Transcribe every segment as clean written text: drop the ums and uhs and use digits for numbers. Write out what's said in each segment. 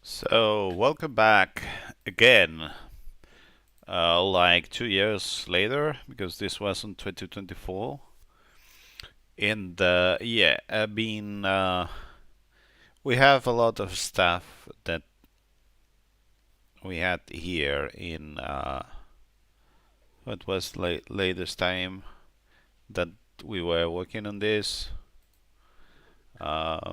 So, welcome back again, like 2 years later, because this was in 2024. And yeah, we have a lot of stuff that we had here in what was latest time that we were working on this. Uh,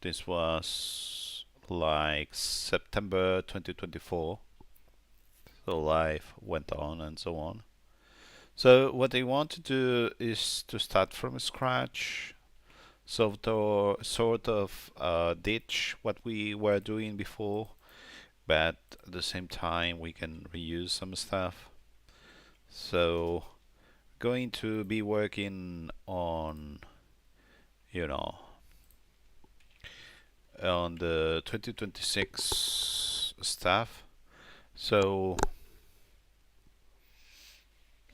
this was like September 2024. So life went on and so on. So what I want to do is to start from scratch, sort of ditch what we were doing before, but at the same time we can reuse some stuff. So going to be working on, you know, on the 2026 stuff. So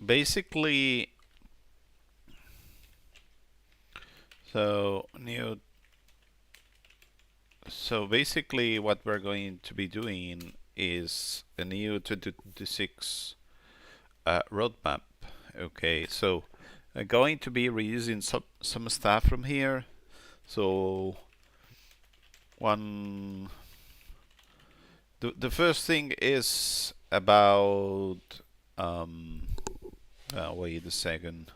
basically, so new So basically what we're going to be doing is a new 2026 roadmap. Okay, so I'm going to be reusing some stuff from here. So one the first thing is about wait a second.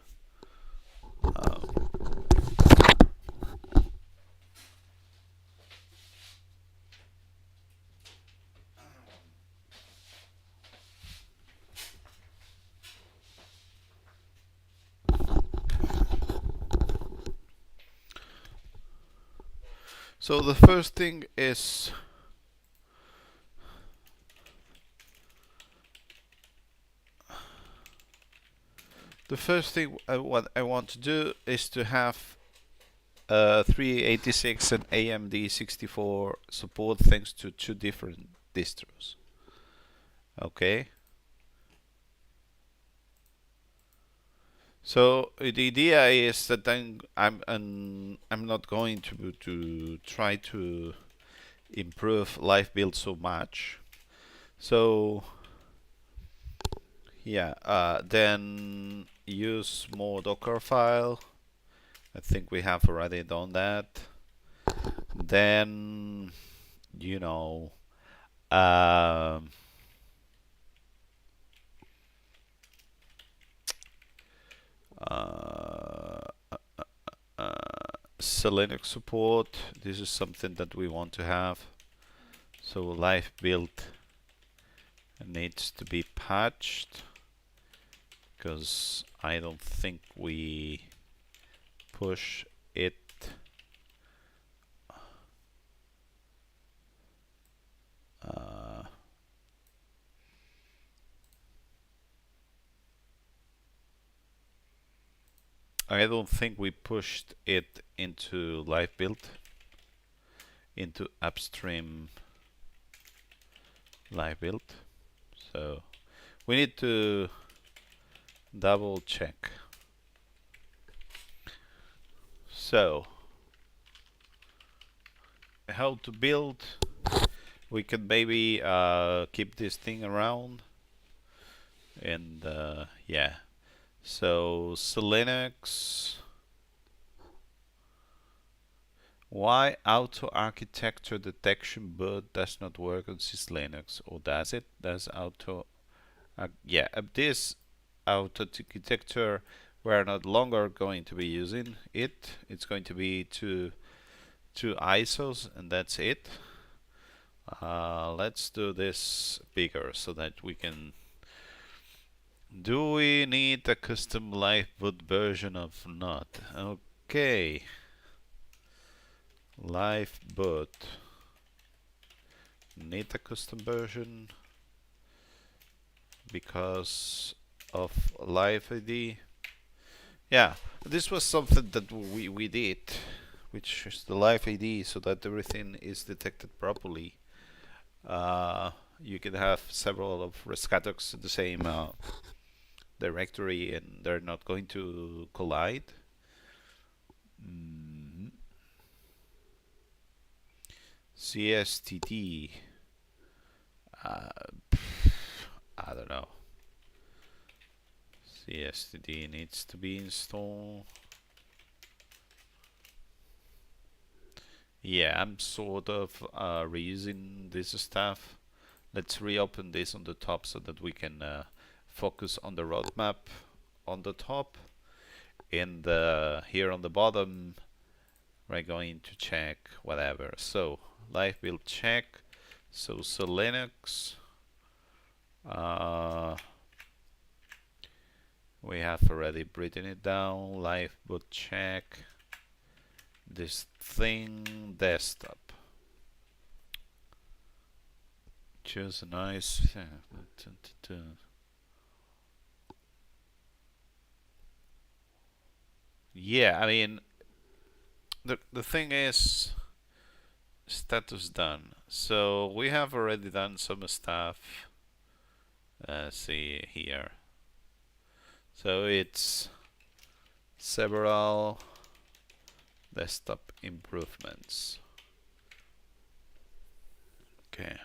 Uh, so the first thing is what I want to do is to have 386 and AMD 64 support thanks to two different distros. Okay. So the idea is that I'm not going to try to improve live build so much. So yeah, then use more Docker file. I think we have already done that. Then you know. Um, uh, Linux support. This is something that we want to have. So live build needs to be patched because I don't think we push it. I don't think we pushed it into live build, into upstream live build. So we need to double check. So how to build? We can maybe keep this thing around, and yeah. So Linux. Why auto architecture detection boot does not work on syslinux, or does it? Does auto? Yeah, this auto architecture we're not longer going to be using it. It's going to be two ISOs, and that's it. Let's do this bigger so that we can. Do we need a custom live boot version of not? Okay. Live boot. Need a custom version because of live ID. Yeah, this was something that we did, which is the live ID, so that everything is detected properly. You can have several of Rescatux in the same directory, and they're not going to collide. CSTD. std needs to be installed. Yeah, I'm sort of reusing this stuff. Let's reopen this on the top so that we can focus on the roadmap on the top. And here on the bottom, we're going to check whatever. So live build check. So Linux. We have already written it down. Live boot check. This thing desktop. Choose a nice. Yeah, I mean, the thing is, status done. So we have already done some stuff. See here. So it's several desktop improvements. Okay.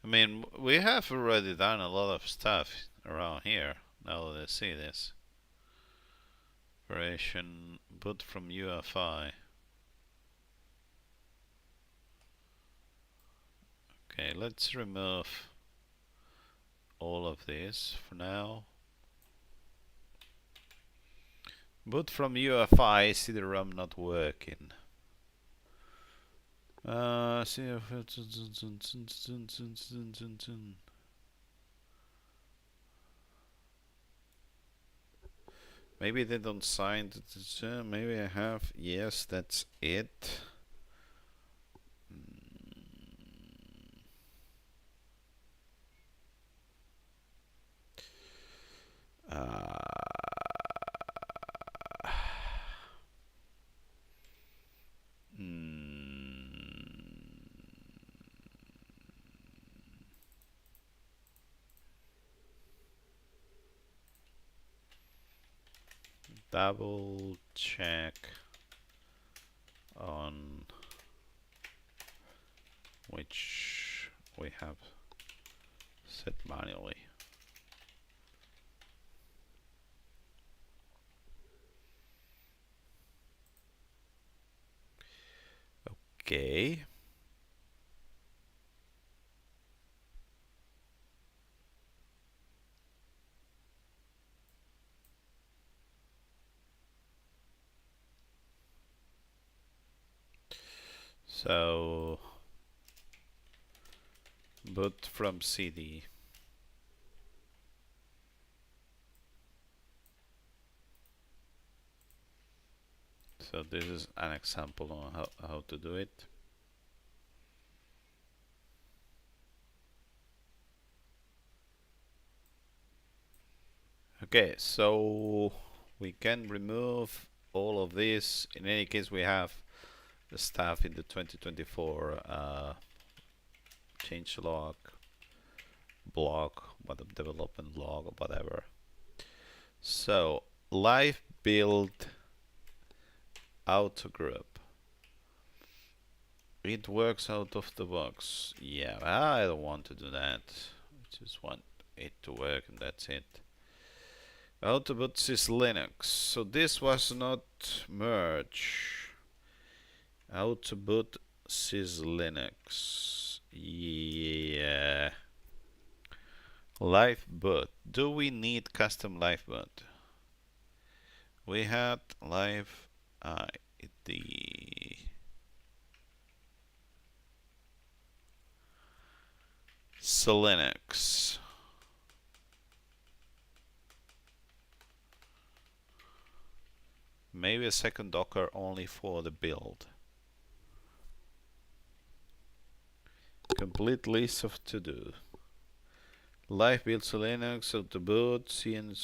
I mean, we have already done a lot of stuff around here. Now let's see this. Operation boot from UEFI. Okay, let's remove all of this for now. Boot from UEFI, CD-ROM not working. Maybe they don't sign. Maybe I have. Yes, that's it. Double check on which we have set manually. Okay. So boot from CD. So this is an example on how to do it. Okay, so we can remove all of this. In any case, we have the stuff in the 2024 change log, blog, web development log, or whatever. So live build auto group. It works out of the box. Yeah, I don't want to do that. I just want it to work and that's it. How to boot sys Linux. So this was not merge. How to boot sys Linux. Yeah. Live boot. Do we need custom live boot? We had live ID. So Linux. Maybe a second Docker only for the build. Complete list of to do. Live build Linux, how to boot, CN.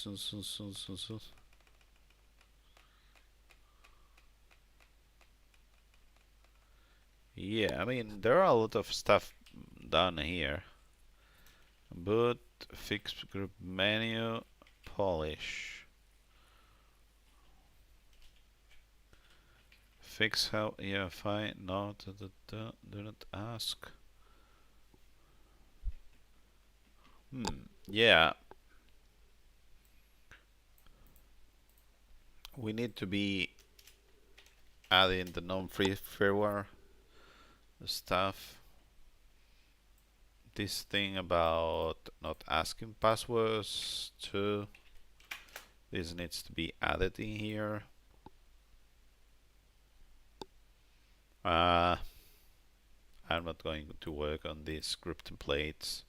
Yeah, I mean, there are a lot of stuff done here. Boot, fix group menu, polish. Fix how EFI not do not ask. Yeah. We need to be adding the non-free firmware stuff. This thing about not asking passwords too. This needs to be added in here. I'm not going to work on these script templates.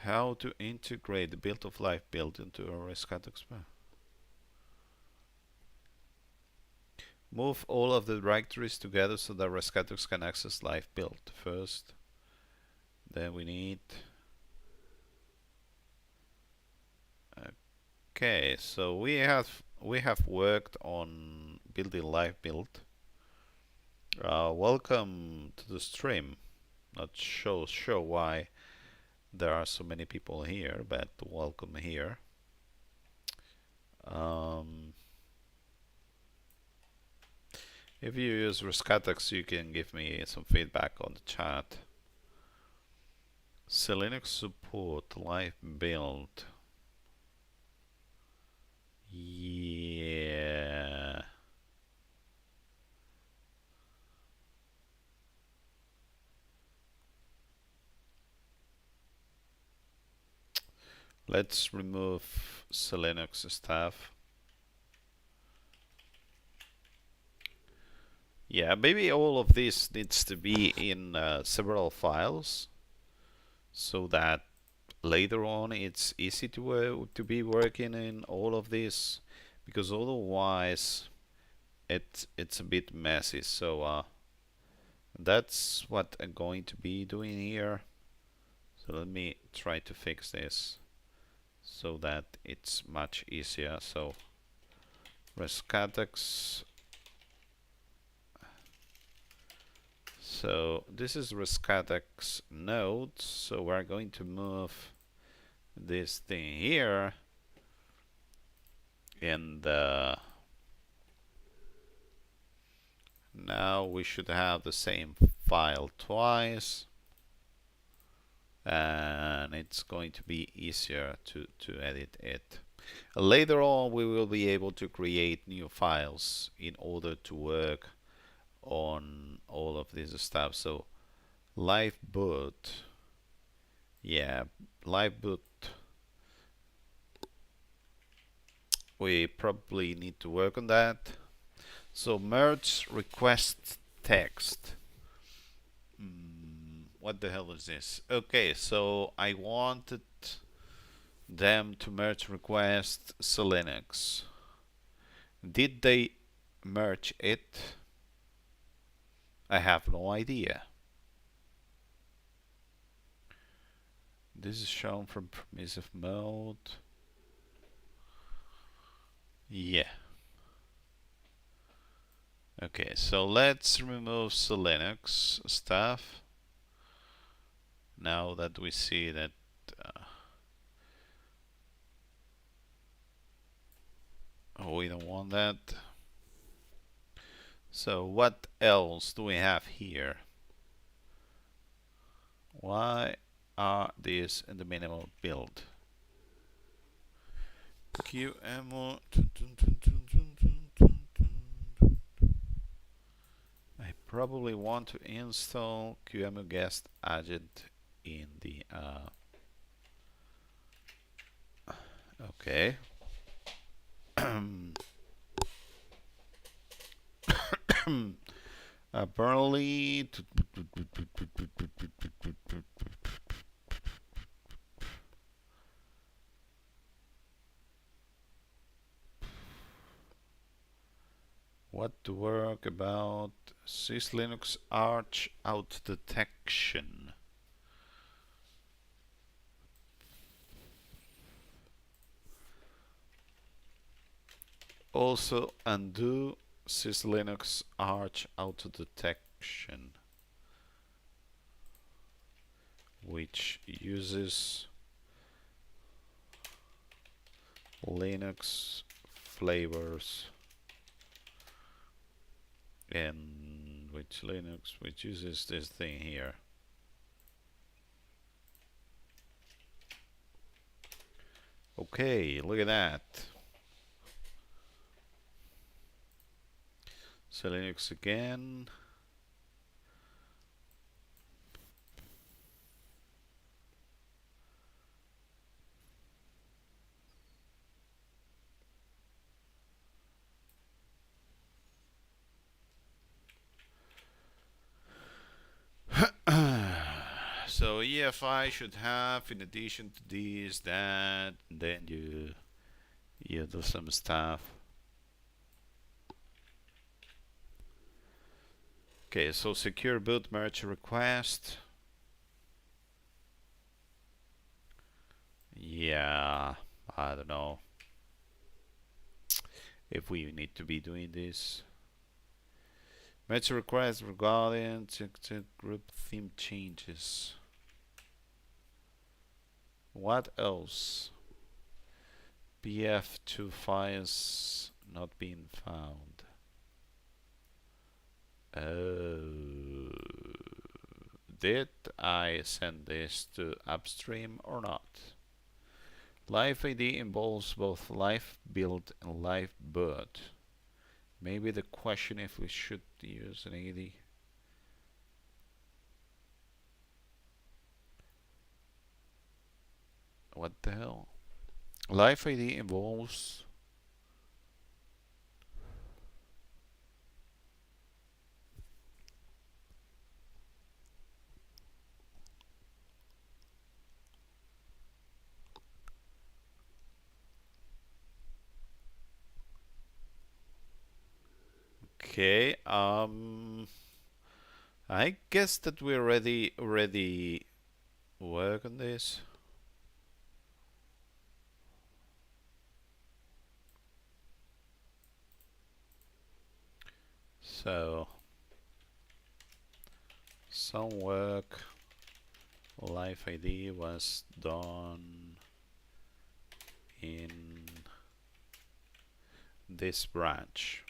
How to integrate the build of life build into a Rescatux? Move all of the directories together so that Rescatux can access live build first. Then we need. Okay, so we have worked on building live build. Welcome to the stream. Not sure why there are so many people here, but welcome here. If you use Rescatux, you can give me some feedback on the chat. Linux support live build. Yeah. Let's remove Linux stuff. Yeah, maybe all of this needs to be in several files so that later on it's easy to be working in all of this, because otherwise it's a bit messy. So that's what I'm going to be doing here. So let me try to fix this so that it's much easier. So Rescatux. So this is Rescatux node. So we're going to move this thing here, and now we should have the same file twice, and it's going to be easier to edit it. Later on we will be able to create new files in order to work on all of this stuff. So live boot, yeah, live boot, we probably need to work on that. So merge request text. What the hell is this? Okay, so I wanted them to merge request Linux. Did they merge it? I have no idea. This is shown from permissive mode. Yeah. Okay, so let's remove Linux stuff. Now that we see that we don't want that. So what else do we have here? Why are these in the minimal build? QEMU. I probably want to install QEMU guest agent in the okay. Apparently what to work about syslinux arch out detection. Also undo syslinux arch auto detection. which uses Linux flavors, and which uses this thing here. Okay, look at that. So Linux again. So EFI should have, in addition to this, that, and then you do some stuff. Okay, so secure boot merge request. Yeah, I don't know if we need to be doing this. Merge request regarding to group theme changes. What else? BF2 files not being found. Oh, did I send this to upstream or not? Live ID involves both live build and live boot. Maybe the question if we should use an ID. What the hell? Live ID involves okay. I guess that we already work on this. So some work live ID was done in this branch.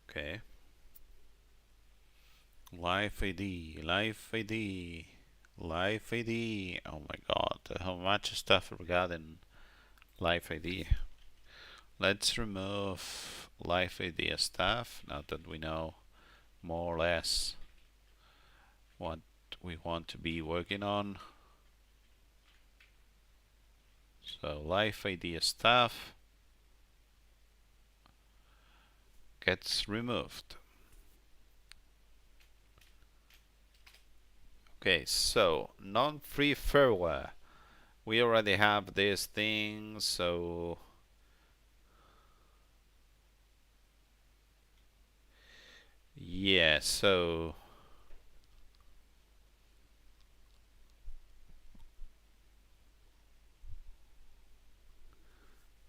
Okay. Live ID, live ID, live ID. Oh my god, how much stuff regarding live ID. Let's remove live ID stuff now that we know more or less what we want to be working on. So live ID stuff gets removed. Okay, so non-free firmware. We already have this thing, so yeah, so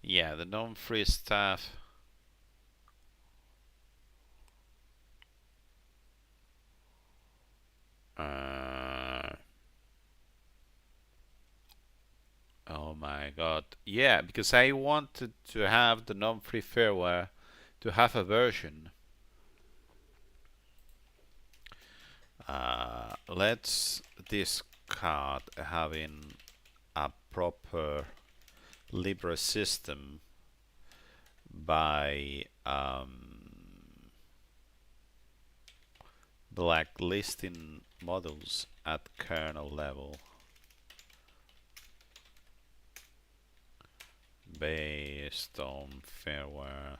yeah, the non-free stuff. Oh my god. Yeah, because I wanted to have the non-free firmware to have a version. Let's discard having a proper Libre system by blacklisting models at kernel level based on firmware,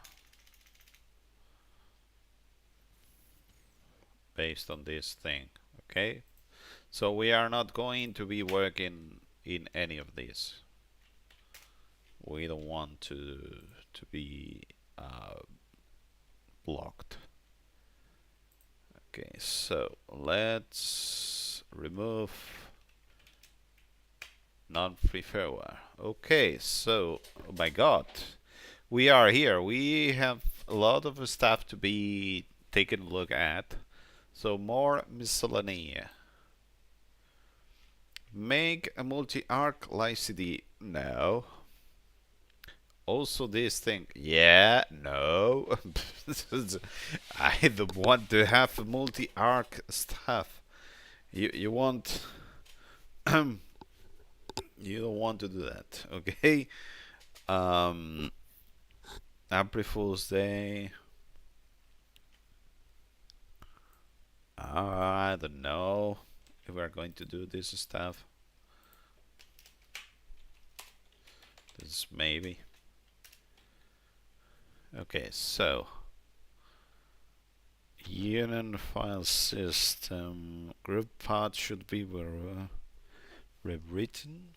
based on this thing. Okay, so we are not going to be working in any of these. We don't want to be blocked. Okay, so let's remove non-free firmware. Okay, so oh my god, we are here. We have a lot of stuff to be taken a look at. So more miscellanea. Make a multi-arc live CD. No. Also this thing. Yeah, no. I don't want to have multi-arc stuff. You want you don't want to do that, okay? April Fool's Day. I don't know if we're going to do this stuff. This maybe. Okay, so union file system group path should be rewritten.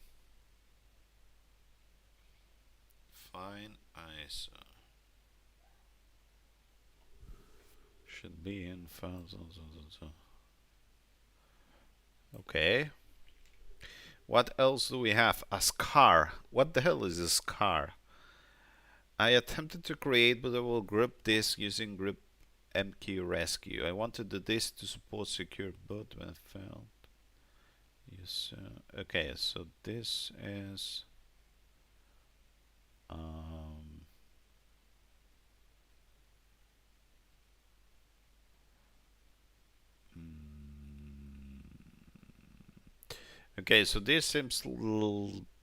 Fine ISO should be in files. Okay. What else do we have? A scar. What the hell is a scar? I attempted to create, but I will group this using group mq rescue. I want to do this to support secure boot when found. Yes. Okay, so this is okay, so this seems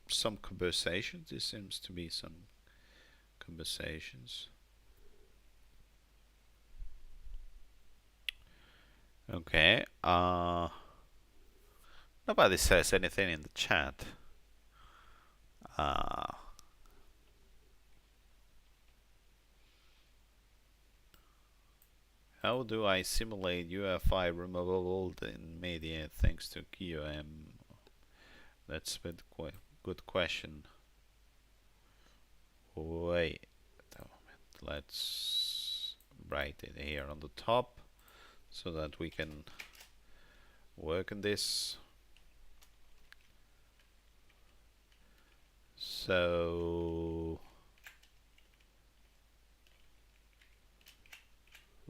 some conversations. This seems to be some conversations. Okay. Nobody says anything in the chat. How do I simulate UEFI removable in media thanks to QM? That's a good question. Wait a moment. Let's write it here on the top so that we can work on this. So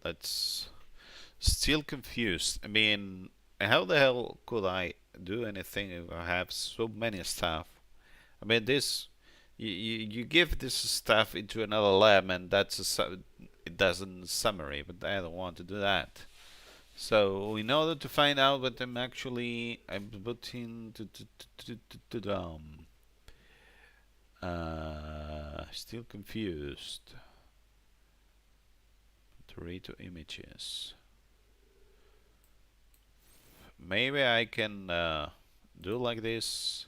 let's still confused. I mean, how the hell could I do anything if I have so many stuff? I mean, this you give this stuff into an LLM and that's it doesn't summary, but I don't want to do that. So in order to find out what I'm putting still confused. Torito images. Maybe I can do like this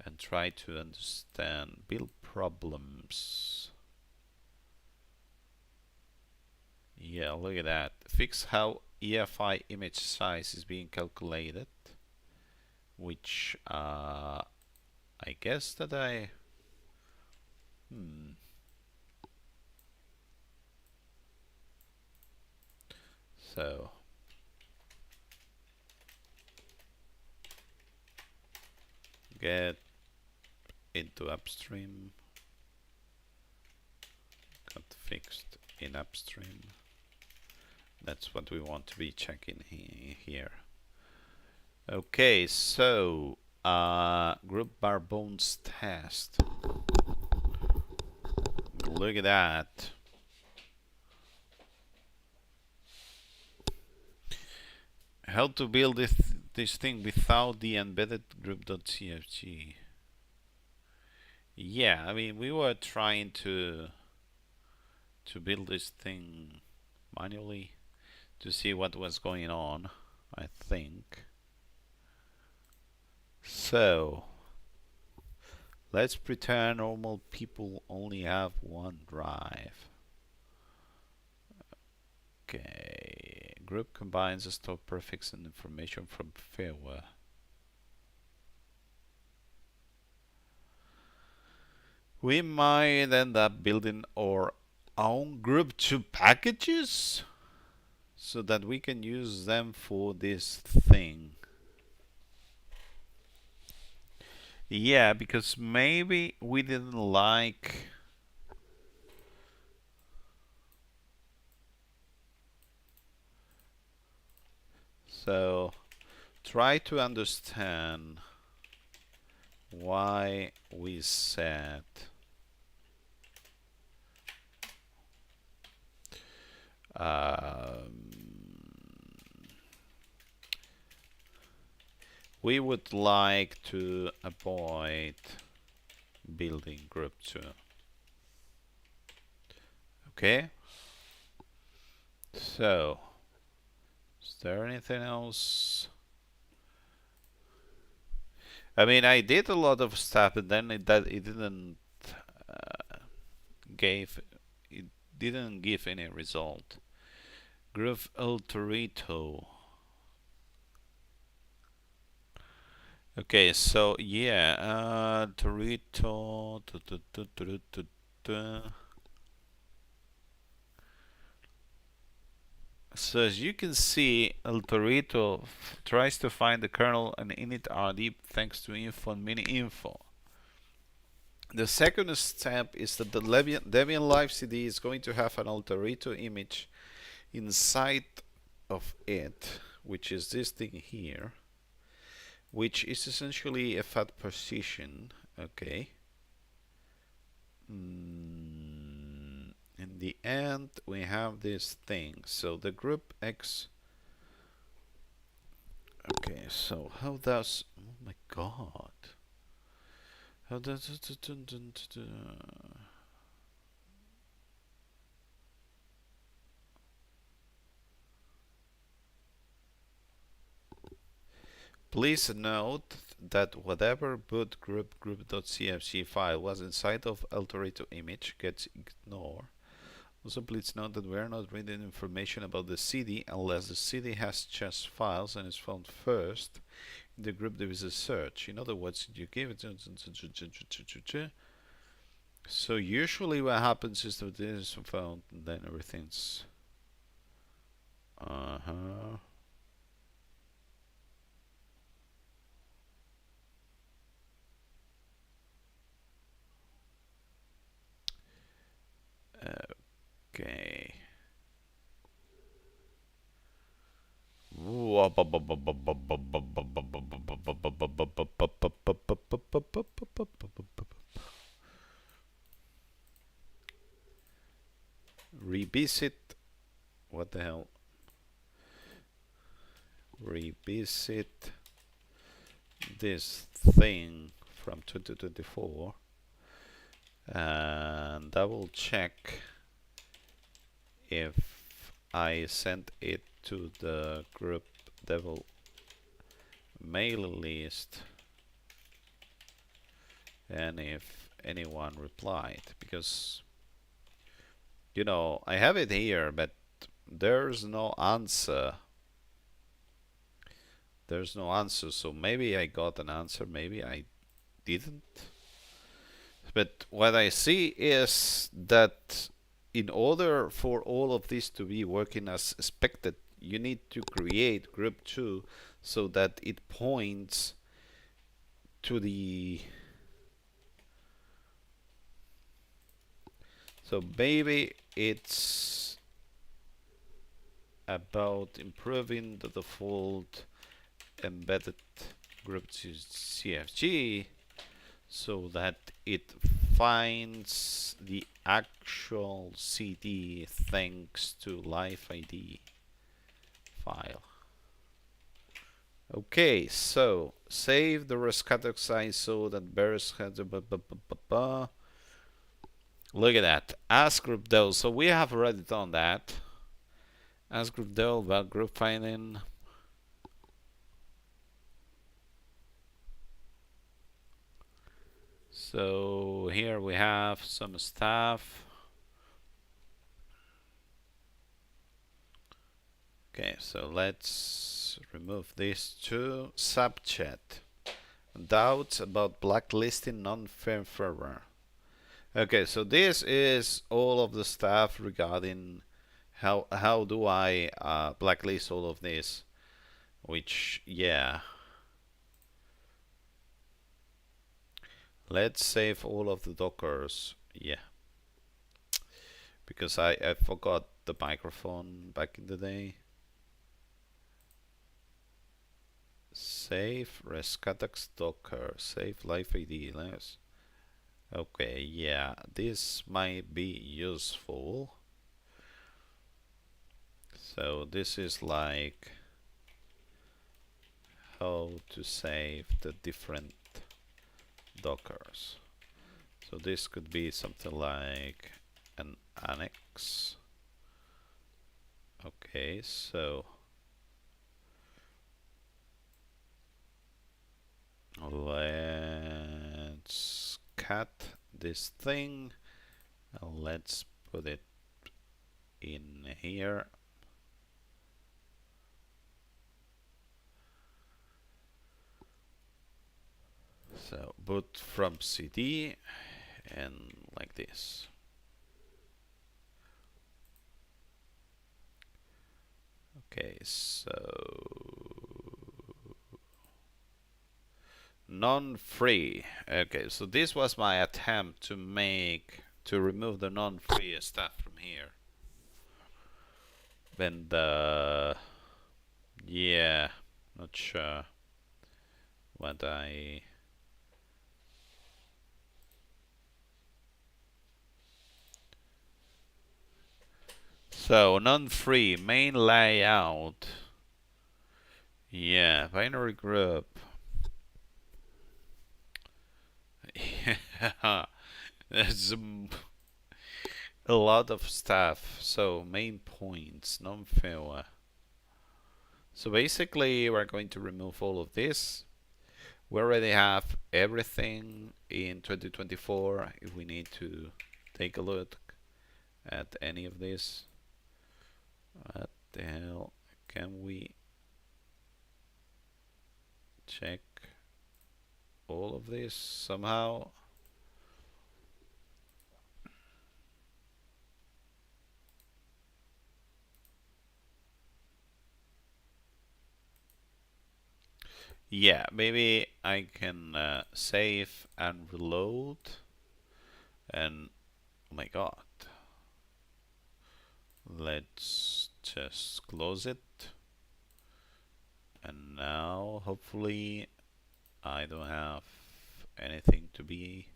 and try to understand build problems. Yeah, look at that. Fix how EFI image size is being calculated, which I guess that I so get into upstream, got fixed in upstream. That's what we want to be checking here. Okay, so group bar bones test. Look at that. How to build this thing without the embedded group.cfg. Yeah, I mean, we were trying to build this thing manually to see what was going on, I think. So let's pretend normal people only have one drive. Okay, group combines the store prefix and information from firmware. We might end up building our own group 2 packages so that we can use them for this thing. Yeah, because maybe we didn't like So try to understand why we said we would like to avoid building group 2. Okay, so is there anything else? I mean, I did a lot of stuff, and then it didn't uh, gave it didn't give any result. Groove Altorito. Okay, so yeah, Torito. So as you can see, El Torito tries to find the kernel and init RD thanks to info and mini info. The second step is that the Debian Live CD is going to have an El Torito image inside of it, which is this thing here, which is essentially a fat partition. Okay. In the end, we have this thing. So the group X. Okay, so how does. Oh my god. How does it. Please note that whatever boot group.cfg file was inside of Altorito image gets ignored. Also, please note that we are not reading information about the CD unless the CD has just files and is found first in the group there is a search. In other words, you give it. So usually what happens is that this is found and then everything's okay. Revisit. What the hell? Revisit this thing from 2024 and double check if I sent it to the group devil mail list and if anyone replied, because you know I have it here but there's no answer. There's no answer, so maybe I got an answer, maybe I didn't. But what I see is that in order for all of this to be working as expected, you need to create group 2 so that it points to the. So maybe it's about improving the default embedded group to CFG so that it finds the actual CD thanks to live ID file. Okay, so save the Rescatux ISO that bears has a look at that. Ask group del. So we have already done that. Ask group del about group finding. So here we have some stuff. Okay, so let's remove this to subchat. Doubts about blacklisting non-free-firmware. Okay, so this is all of the stuff regarding how do I blacklist all of this, which yeah. Let's save all of the dockers. Yeah. Because I forgot the microphone back in the day. Save Rescatux Docker, save live ID. Okay, yeah, this might be useful. So this is like how to save the different Dockers. So this could be something like an annex. Okay, so let's cut this thing and let's put it in here. So boot from CD and like this. Okay, so non-free. Okay, so this was my attempt to remove the non-free stuff from here. And yeah, not sure what I. So non-free main layout. Yeah, binary group. Yeah, there's a lot of stuff. So main points, non-firmware. So basically, we're going to remove all of this. We already have everything in 2024. If we need to take a look at any of this, what the hell can we check all of this somehow? Yeah, maybe I can save and reload. And oh my god, let's just close it. And now hopefully I don't have anything to be.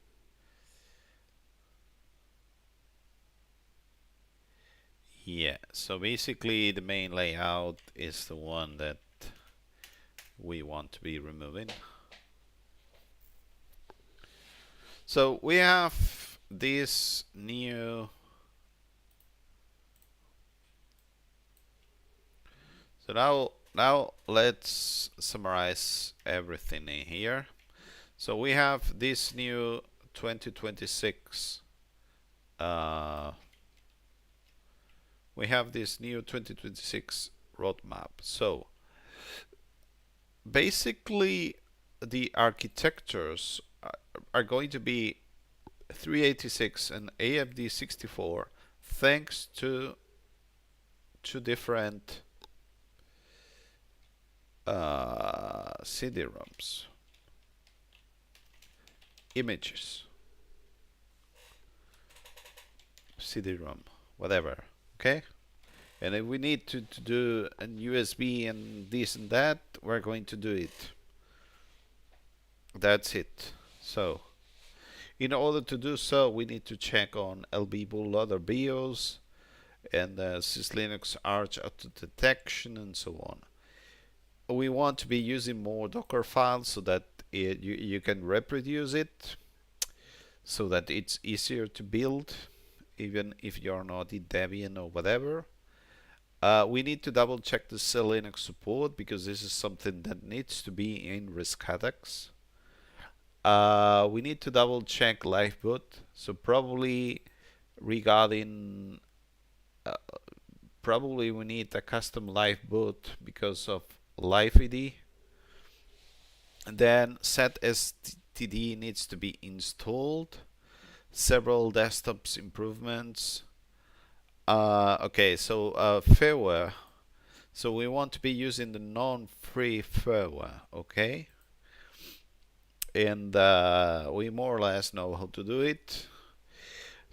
Yeah, so basically the main layout is the one that we want to be removing. So we have this new. So now let's summarize everything in here. So we have this new 2026 we have this new 2026 roadmap. So basically the architectures are going to be 386 and AMD 64 thanks to two different CD-ROMs images, CD-ROM, whatever. Okay, and if we need to do a USB and this and that, we're going to do it. That's it. So in order to do so, we need to check on LB bootloader BIOS and syslinux arch auto detection and so on. We want to be using more Docker files so that you can reproduce it, so that it's easier to build, even if you're not in Debian or whatever. We need to double check the Linux support because this is something that needs to be in Rescatux. We need to double check liveboot. So probably regarding probably we need a custom liveboot because of live ID. And then setstd needs to be installed. Several desktops improvements. Okay, so firmware. So we want to be using the non-free firmware, okay? And we more or less know how to do it.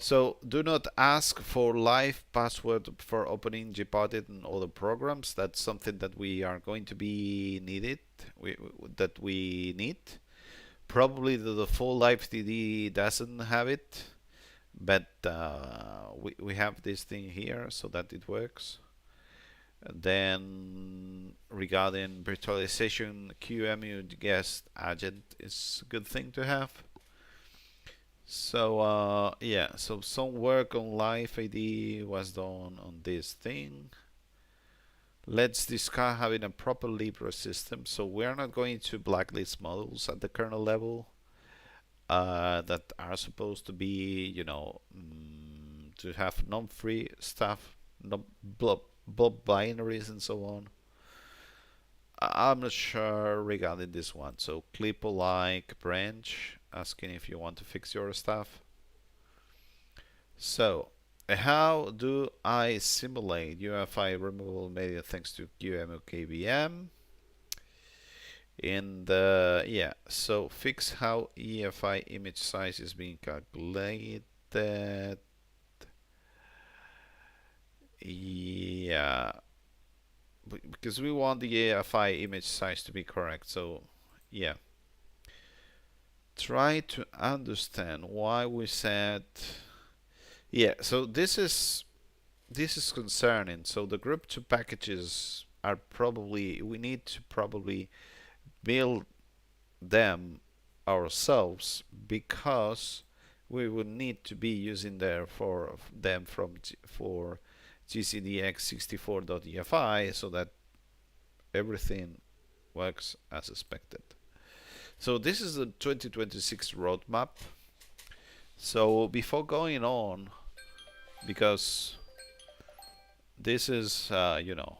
So do not ask for live password for opening Gparted and other programs. That's something that we are going to be needed. That we need. Probably the default LiveTD doesn't have it, but we have this thing here so that it works. And then regarding virtualization, QEMU guest agent is a good thing to have. So yeah, so some work on live ID was done on this thing. Let's discuss having a proper Libre system. So we're not going to blacklist models at the kernel level that are supposed to be, to have non-free stuff, no blob binaries and so on. I'm not sure regarding this one. So clip like branch asking if you want to fix your stuff. So how do I simulate UEFI removable media thanks to QEMU KVM? And yeah, so fix how EFI image size is being calculated. Yeah, because we want the EFI image size to be correct. So yeah, try to understand why we said. Yeah, so this is concerning. So the group 2 packages are probably, we need to probably build them ourselves because we would need to be using them for gcdx64.efi so that everything works as expected. So this is the 2026 roadmap. So before going on, because this is okay,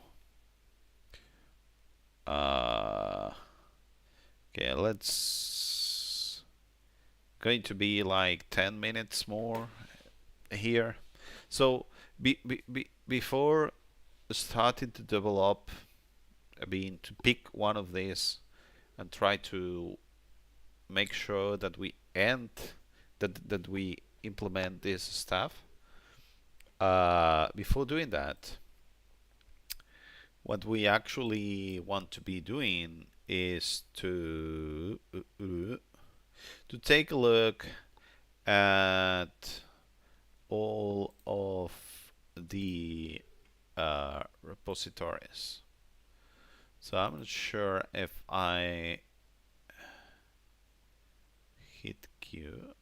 let's going to be like 10 minutes more here. So before starting to develop, to pick one of these and try to make sure that we implement this stuff. Before doing that, what we actually want to be doing is to take a look at all of the repositories. So I'm not sure if I hit Q.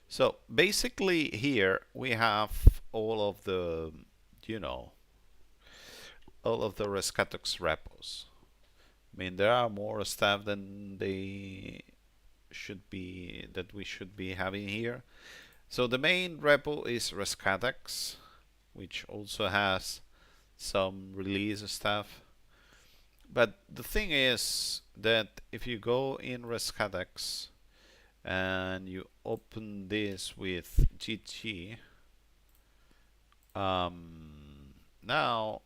So basically here we have all of the, all of the Rescatux repos. I mean, there are more stuff than they should be, that we should be having here. So the main repo is Rescatux, which also has some release stuff. But the thing is that if you go in Rescatux and you open this with GT, now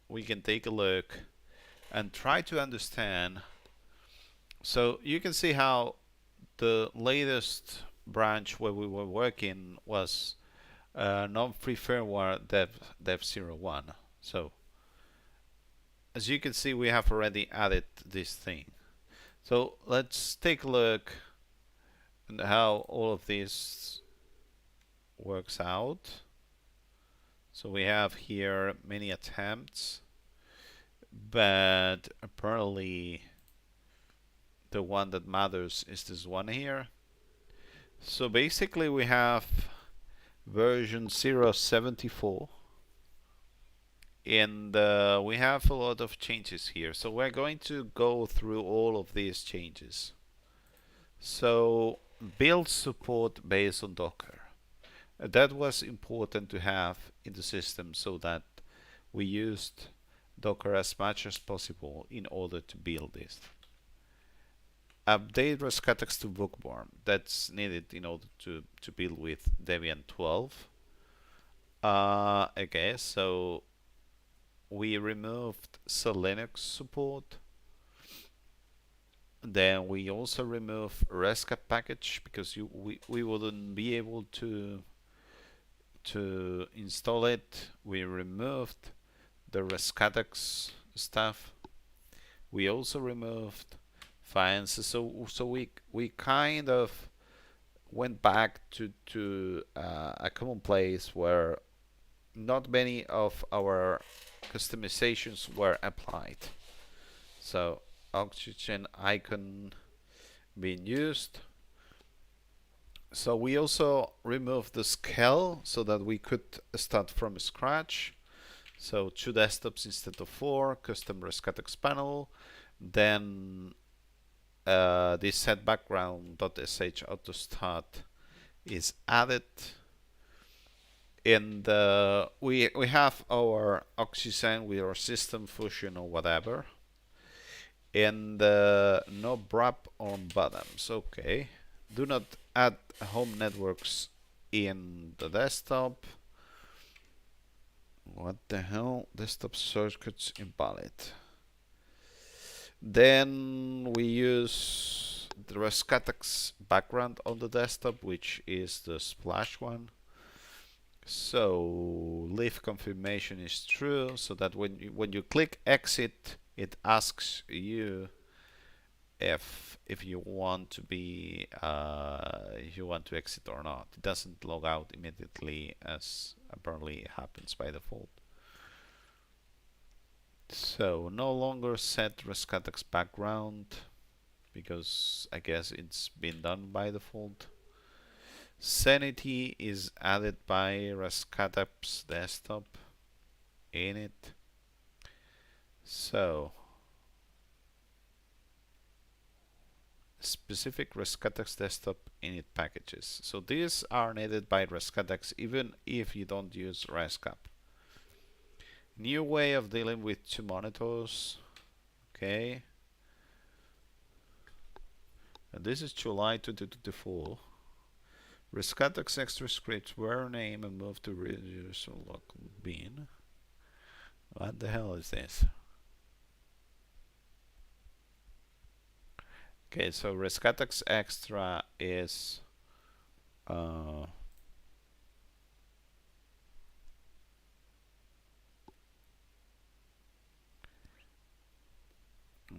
we can take a look and try to understand. So you can see how the latest branch where we were working was non-free-firmware dev01. So as you can see, we have already added this thing. So let's take a look at how all of this works out. So we have here many attempts, but apparently the one that matters is this one here. So basically we have version 0.74 and we have a lot of changes here. So we're going to go through all of these changes. So build support based on Docker. That was important to have in the system so that we used Docker as much as possible in order to build this. Update Rescatux to bookworm. That's needed in order to build with Debian 12. Okay, so we removed Linux support. Then we also remove Rescat package because we wouldn't be able to install it. We removed the Rescatux stuff. We also removed files. So we kind of went back to a common place where not many of our customizations were applied. So oxygen icon being used. So we also removed the scale so that we could start from scratch. So 2 desktops instead of 4, custom Rescatux panel. Then this set background.sh auto start is added. And we have our Oxygen with our system fusion or whatever. And no wrap on bottoms. Okay. Do not add home networks in the desktop. What the hell? Desktop circuits invalid. Then we use the Rescatux background on the desktop, which is the splash one. So leave confirmation is true, so that when you click exit, it asks you if you want to be if you want to exit or not. It doesn't log out immediately, as apparently it happens by default. So no longer set Rescatux background because I guess it's been done by default. Sanity is added by Rescatux desktop init. So specific Rescatux desktop init packages. So these are needed by Rescatux even if you don't use Rescap. New way of dealing with 2 monitors. Okay. And this is July 2024. Rescatux extra scripts were named and moved to reduce local bin. What the hell is this? Okay, so Rescatux extra is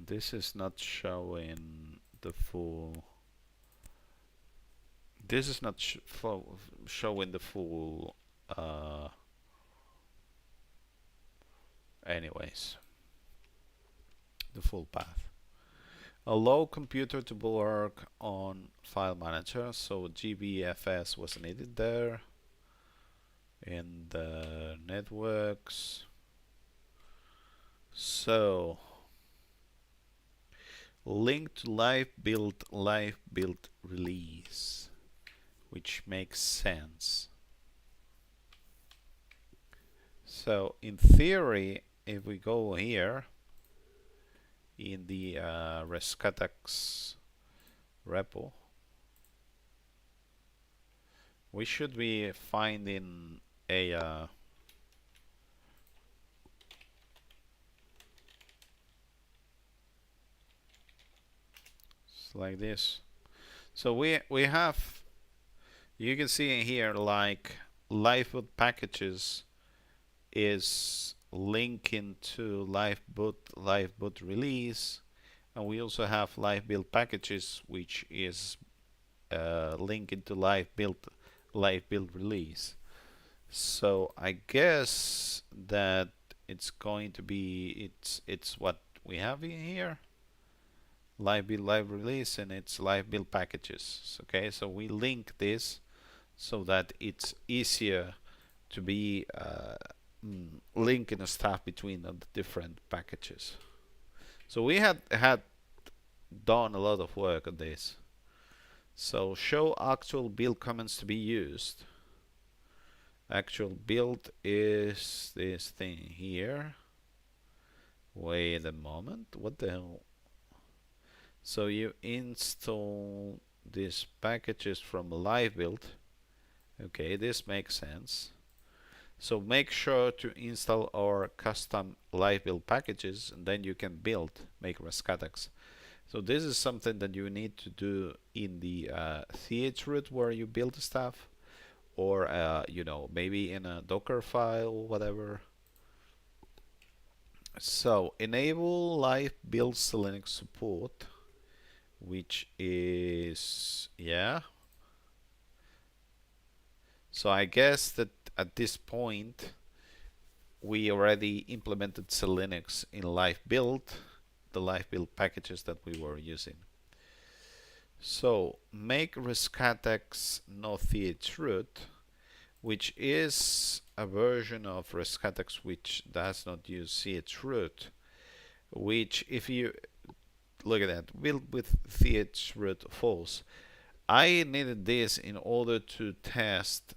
this is not showing the full. This is not showing the full. Anyways, the full path. Allow computer to work on file manager. So GBFS was needed there. In the networks. So link to live build release, which makes sense. So in theory, if we go here in the Rescatux repo, we should be finding a like this. So we have, you can see in here like liveboot packages is linking to liveboot release, and we also have live build packages, which is linking to live build release. So I guess that it's going to be it's what we have in here, live build release, and it's live build packages. Okay, so we link this so that it's easier to be linking stuff between the different packages. So we had done a lot of work on this. So show actual build commands to be used. Actual build is this thing here. Wait a moment, what the hell? So you install these packages from live build. Okay, this makes sense. So make sure to install our custom live build packages, and then you can make Rescatux. So this is something that you need to do in the chroot where you build stuff, or you know, maybe in a Docker file, whatever. So enable live build Linux support, which is, yeah. So I guess that at this point we already implemented Linux in live build, the live build packages that we were using. So make Rescatux no chroot, which is a version of Rescatux which does not use chroot, which if you look at that, build with chroot false. I needed this in order to test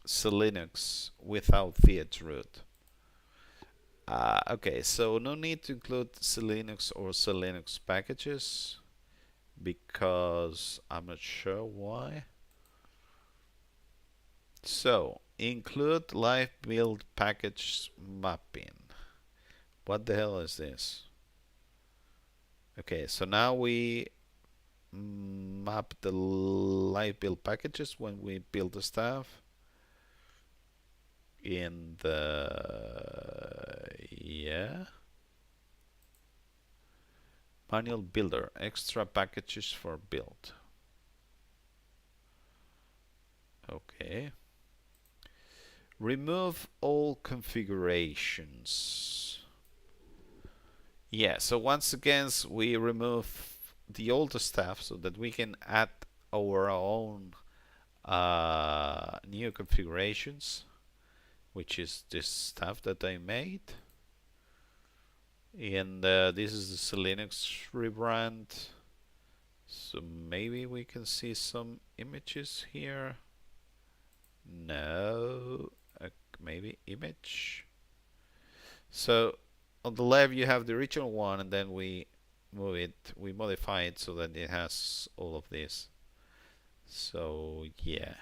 Linux without chroot. Okay, so no need to include Linux or Linux packages because I'm not sure why. So include live build package mapping. What the hell is this? Okay, so now we map the live build packages when we build the stuff in the, yeah, manual builder, extra packages for build. Okay. Remove all configurations. Yeah, so once again we remove the older stuff so that we can add our own new configurations, which is this stuff that I made. And this is the Linux rebrand. So maybe we can see some images here. No, maybe image. So on the left you have the original one, and then we move it, we modify it so that it has all of this. So yeah.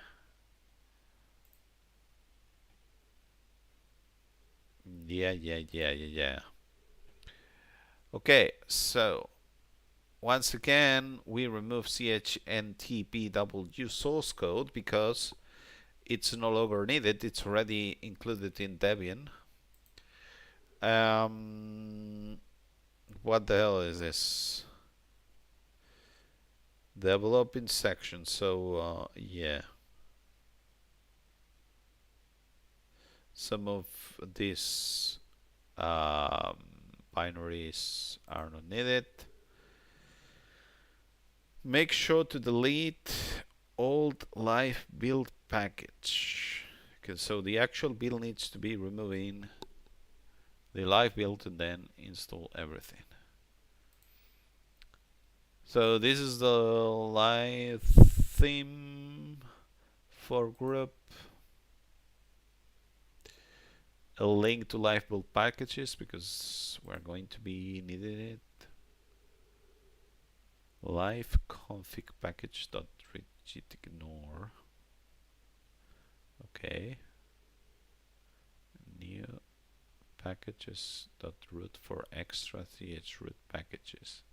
Yeah. Okay, so once again we remove CHNTPW source code because it's no longer needed. It's already included in Debian. What the hell is this? Developing section. So yeah, some of these binaries are not needed. Make sure to delete old live build package. Okay, so the actual build needs to be removing the live build and then install everything. So this is the live theme for group. A link to live build packages because we're going to be needing it. Live config package.ignore. Okay. New packages.root for extra chroot packages.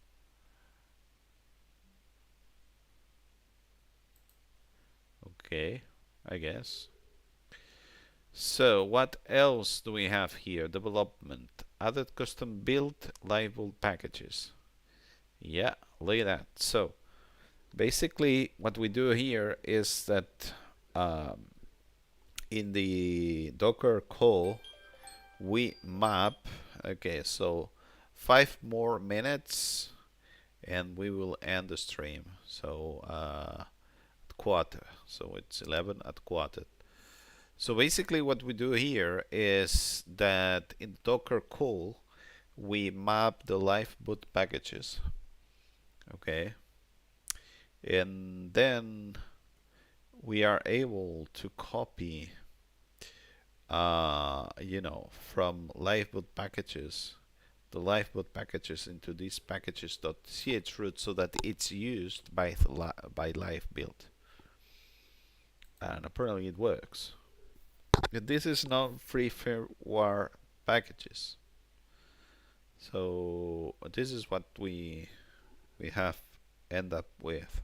Okay, I guess. So what else do we have here? Development. Added custom built live build packages. Yeah, look at that. So basically what we do here is that in the Docker call we map, okay, so 5 more minutes and we will end the stream. So at quarter, so it's 11 at quarter. So basically what we do here is that in the Docker call we map the live boot packages, okay, and then we are able to copy you know, from live boot packages, the live boot packages into these packages.chroot so that it's used by live build, and apparently it works. This is non-free-firmware packages. So this is what we have end up with.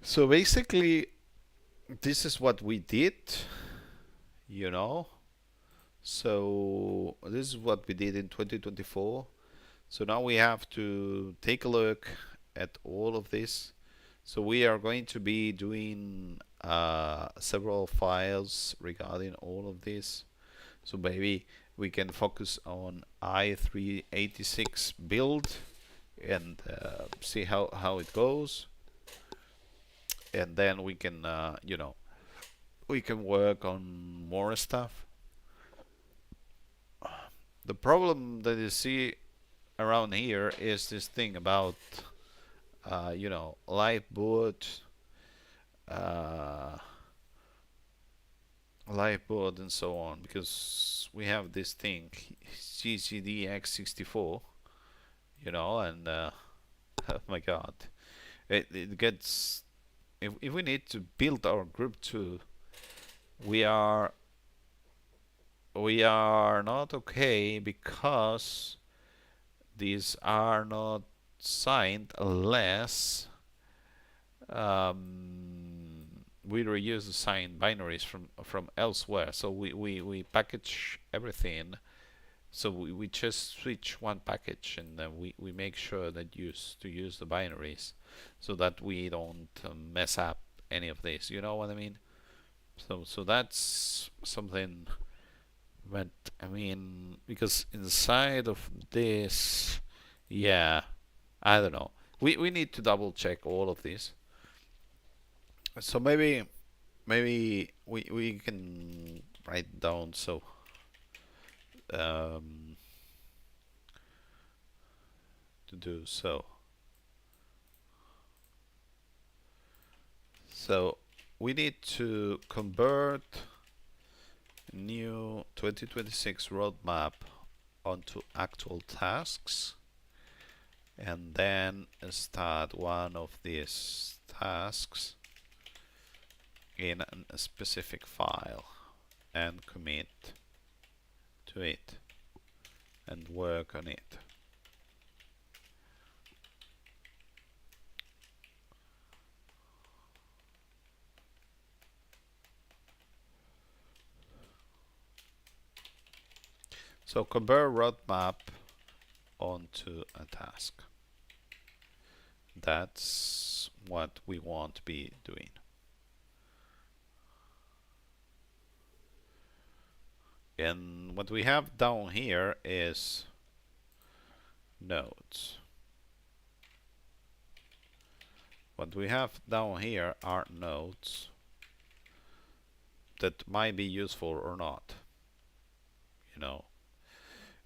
So basically, this is what we did, you know. So this is what we did in 2024. So now we have to take a look at all of this. So we are going to be doing several files regarding all of this. So maybe we can focus on i386 build and see how it goes, and then we can we can work on more stuff. The problem that you see around here is this thing about live boot, uh, live boot and so on, because we have this thing ccdx64, and oh my god, it gets, if we need to build our group 2, we are not okay, because these are not signed unless we reuse the signed binaries from elsewhere. So we package everything. So we just switch one package, and then we make sure that use the binaries, so that we don't mess up any of this. You know what I mean? So that's something. But I mean, because inside of this, yeah, I don't know. We need to double check all of this. So maybe we can write down, so to do so. So we need to convert new 2026 roadmap onto actual tasks, and then start one of these tasks in a specific file and commit to it and work on it. So convert roadmap onto a task. That's what we want to be doing. And what we have down here is nodes. What we have down here are nodes that might be useful or not,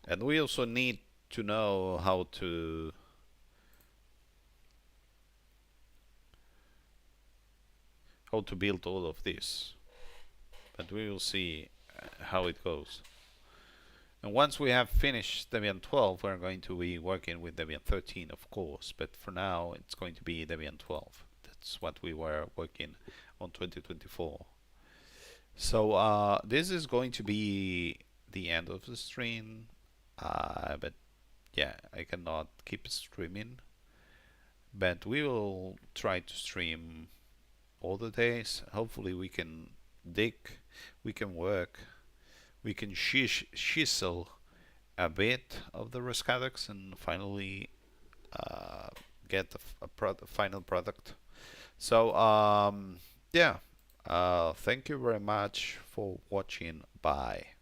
and we also need to know how to build all of this, but we will see how it goes. And once we have finished Debian 12, we're going to be working with Debian 13, of course, but for now it's going to be Debian 12. That's what we were working on 2024. So this is going to be the end of the stream, but yeah, I cannot keep streaming, but we will try to stream all the days. Hopefully we can dig, we can work, we can chisel a bit of the Rescatux, and finally get a final product. So yeah, thank you very much for watching. Bye.